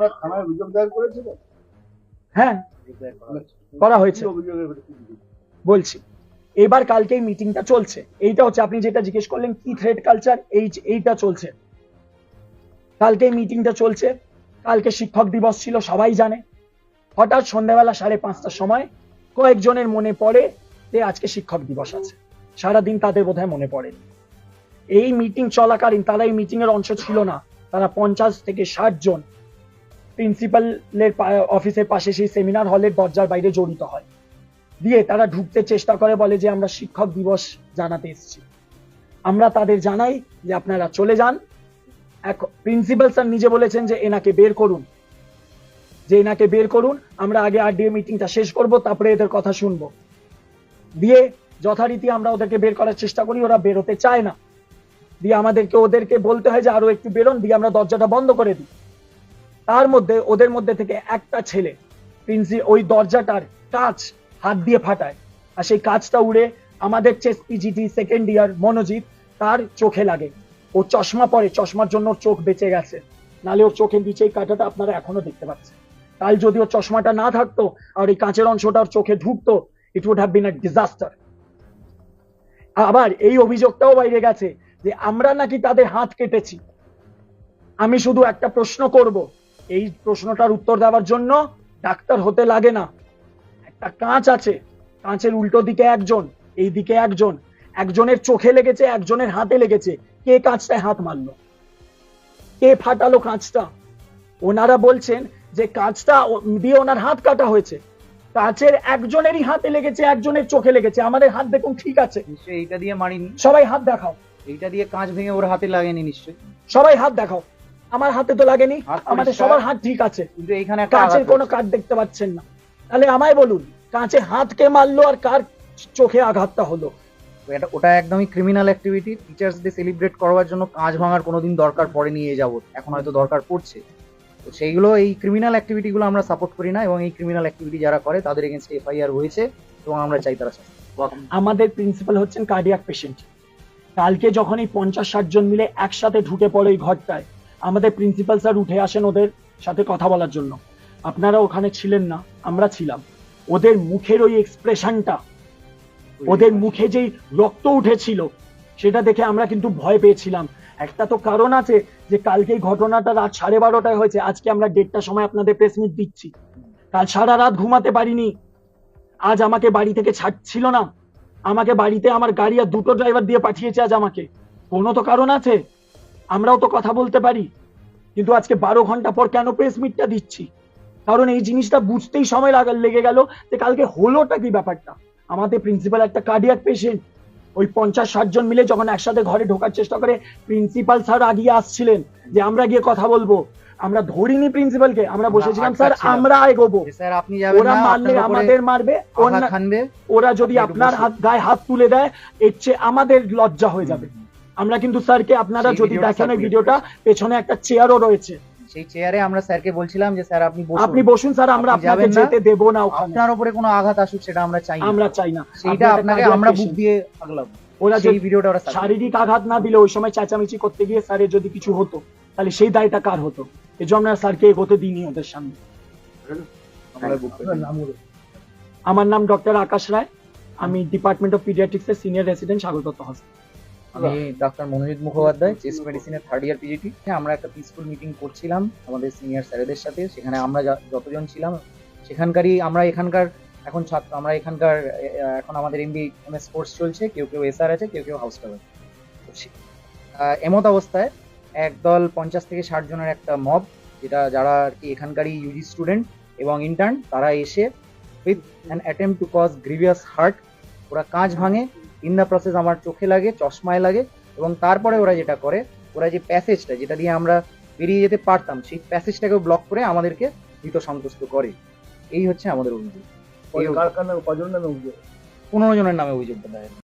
আপনারা থানায় অভিযোগ দায়ের করেছিলেন? হ্যাঁ, করা হয়েছে। বলছি, এবার কালকে এই মিটিংটা চলছে, এইটা হচ্ছে আপনি যেটা জিজ্ঞেস করলেন কি থ্রেড কালচার, এইটা চলছে। কালকে এই মিটিংটা চলছে, কালকে শিক্ষক দিবস ছিল সবাই জানে। হঠাৎ সন্ধ্যাবেলা 5:30টার সময় কয়েকজনের মনে পড়ে যে আজকে শিক্ষক দিবস আছে। সারাদিন তাদের বোধহয় মনে পড়েনি। এই মিটিং চলাকালীন তারা এই মিটিং এর অংশ ছিল না। তারা 50 থেকে 60 জন প্রিন্সিপালের অফিসের পাশে সেই সেমিনার হলের দরজার বাইরে জড়িত হয়। দিয়ে তারা ঢুকতে চেষ্টা করে, বলে যে আমরা শিক্ষক দিবস জানাতে এসেছি। আমরা তাদের জানাই যে আপনারা চলে যান। প্রিন্সিপাল স্যার নিজে বলেছেন যে এনাকে বের করুন, আমরা আগে আরডিএ মিটিংটা শেষ করব, তারপরে এদের কথা শুনবো। দিয়ে যথারীতি আমরা ওদেরকে বের করার চেষ্টা করি, ওরা বেরোতে চায় না। দিয়ে ওদেরকে বলতে হয় যে আরো একটু বেরোন, দিয়ে আমরা দরজাটা বন্ধ করে দিই। তার মধ্যে ওদের মধ্যে থেকে একটা ছেলে ওই দরজাটার কাঁচ হাত দিয়ে ফাটায়, আর সেই কাঁচটা উড়ে আমাদের পিজিটি সেকেন্ড ইয়ার মনোজিৎ তার চোখে লাগে। ও চশমা পরে, চশমার জন্য ওর চোখ বেঁচে গেছে, নালে ওর চোখের নিচে এই কাঁটাটা আপনারা এখনো দেখতে পাচ্ছেন। কাল যদি ওর চশমাটা না থাকতো আর এই কাঁচের অংশটা ওর চোখে ঢুকতো, it would have been a disaster. আবার এই অভিযোগটাও বাইরে গেছে যে আমরা নাকি তাদের হাত কেটেছি। আমি শুধু একটা প্রশ্ন করব, এই প্রশ্নটার উত্তর দেওয়ার জন্য ডাক্তার হতে লাগে না। একটা কাঁচ আছে, কাঁচের উল্টো দিকে একজন, এই দিকে একজন, একজনের চোখে লেগেছে, একজনের হাতে লেগেছে। কে কাঁচটায় হাত মারলো? কে ফাটালো কাঁচটা? ওনারা বলছেন যে কাঁচটা দিয়ে ওনার হাত কাটা হয়েছে। কাঁচের একজনেরই হাতে লেগেছে, একজনের চোখে লেগেছে। আমাদের হাত দেখুন ঠিক আছে। নিশ্চয়ই এইটা দিয়ে মারিনি। সবাই হাত দেখাও। এইটা দিয়ে কাঁচ ভেঙে ওর হাতে লাগেনি নিশ্চয়ই। সবাই হাত দেখাও। আমার হাতে তো লাগেনি, আমাদের সবার হাত ঠিক আছে, কিন্তু এইখানে কাঁচের কোনো কাট দেখতে পাচ্ছেন না। তাহলে আমায় বলুন, কাঁচে হাত কে মারলো আর কার চোখে আঘাতটা হলো? ওটা একদমই criminal activity. Teachers day celebrate করার জন্য কাঁচ ভাঙার কোনোদিন দরকার পড়েনি এ যাবত, এখন হয়তো দরকার পড়ছে। তো সেইগুলো, এই ক্রিমিনাল অ্যাক্টিভিটি গুলো আমরা সাপোর্ট করি না, এবং এই ক্রিমিনাল অ্যাক্টিভিটি যারা করে তাদের এগেইনস্ট এফআইআর হয়েছে এবং আমরা চাই তারা শাস্তি। আমাদের প্রিন্সিপাল হচ্ছেন কার্ডিয়াক পেশেন্ট। কালকে যখন এই 50-60 জন মিলে একসাথে ঢুকে পড়ে এই ঘরটায়, আমাদের প্রিন্সিপাল স্যার উঠে আসেন ওদের সাথে কথা বলার জন্য। আপনারা ওখানে ছিলেন না, আমরা ছিলাম। ওদের মুখের ওই এক্সপ্রেশনটা, ওদের মুখে যেই রক্ত উঠেছিল, সেটা দেখে আমরা কিন্তু ভয় পেয়েছিলাম। একটা তো কারণ আছে যে কালকে ঘটনাটা রাত 12:30টায় হয়েছে, আজকে আমরা 1:30টার সময় আপনাদের প্রেস মিট দিচ্ছি। কাল সারা রাত ঘুমাতে পারিনি। আজ আমাকে বাড়ি থেকে ছাড়ছিল না, আমাকে বাড়িতে আমার গাড়ি আর 2টো ড্রাইভার দিয়ে পাঠিয়েছে আজ আমাকে। কোনো তো কারণ আছে, আমরাও তো কথা বলতে পারি। কিন্তু আজকে 12 ঘন্টা পর কেন প্রেস মিটটা দিচ্ছি? কারণ এই জিনিসটা বুঝতেই সময় লেগে গেল যে কালকে হলোটা কি ব্যাপারটা। আমাদের প্রিন্সিপাল একটা কার্ডিয়াক পেশেন্ট। ওই 50-60 জন মিলে যখন একসাথে ঘরে ঢোকার চেষ্টা করে, প্রিন্সিপাল স্যার আগিয়ে আসছিলেন যে আমরা গিয়ে কথা বলবো। আমরা ধরিনি প্রিন্সিপালকে, আমরা বসেছিলাম স্যার আমরা এগোবো, স্যার আপনি যাবেন ওরা না, মারলে আমাদের মারবে, ওরা যদি আপনার গায়ে হাত তুলে দেয় এর চেয়ে আমাদের লজ্জা হয়ে যাবে। আমরা কিন্তু স্যারকে, আপনারা যদি দেখেন ওই ভিডিওটা, পেছনে একটা চেয়ারও রয়েছে, সেই চেয়ারে আমরা স্যারকে বলছিলাম যে স্যার আপনি বসুন স্যার, আমরা আপনাকে যেতে দেব না ওখানে। আপনার উপরে কোনো আঘাত আসুক সেটা আমরা চাই না। সেইটা আপনাকে আমরা বুক দিয়ে আগলাবো। ওরা সেই ভিডিওটা ওরা শারীরিক আঘাত না দিলে, ওই সময় চেঁচামেচি করতে গিয়ে স্যারের যদি কিছু হতো, তাহলে সেই দায়টা কার হতো? এই জন্য আমরা স্যারকে এগোতে দিইনি ওদের সামনে। আমার নাম ডক্টর আকাশ রায়, আমি ডিপার্টমেন্ট অফ পিডিয়াট্রিক্স এর সিনিয়র রেসিডেন্ট স্বাগত হসপিটাল। আমি ডাক্তার মনোজিৎ মুখোপাধ্যায়, চেস্ট মেডিসিনের 3rd ইয়ার পিজিটি। আমরা একটা পিসফুল মিটিং করছিলাম আমাদের সিনিয়র স্যারেদের সাথে। সেখানে আমরা যতজন ছিলাম সেখানকারই, আমরা এখানকার এখন ছাত্র, আমরা এখানকার এখন আমাদের এমএস কোর্স চলছে, কেউ এসআর আছে, কেউ হাউস স্টাফ আছে। এমত অবস্থায় একদল 50 থেকে 60 জনের একটা মব, যারা আর কি এখানকারই ইউজি স্টুডেন্ট এবং ইন্টার্ন, তারা এসে with an attempt to cause grievous hurt, ওরা কাঁচ ভাঙে। ইন দ্য প্রসেস আমার চোখে লাগে, চশমায় লাগে, এবং তারপরে ওরা যেটা করে, ওরা যে প্যাসেজটা যেটা দিয়ে আমরা বেরিয়ে যেতে পারতাম, সেই প্যাসেজটাকে ব্লক করে আমাদেরকে ভীত সন্তুষ্ট করে। এই হচ্ছে আমাদের অভিযোগ। 15 জনের নামে অভিযোগ দায়ের।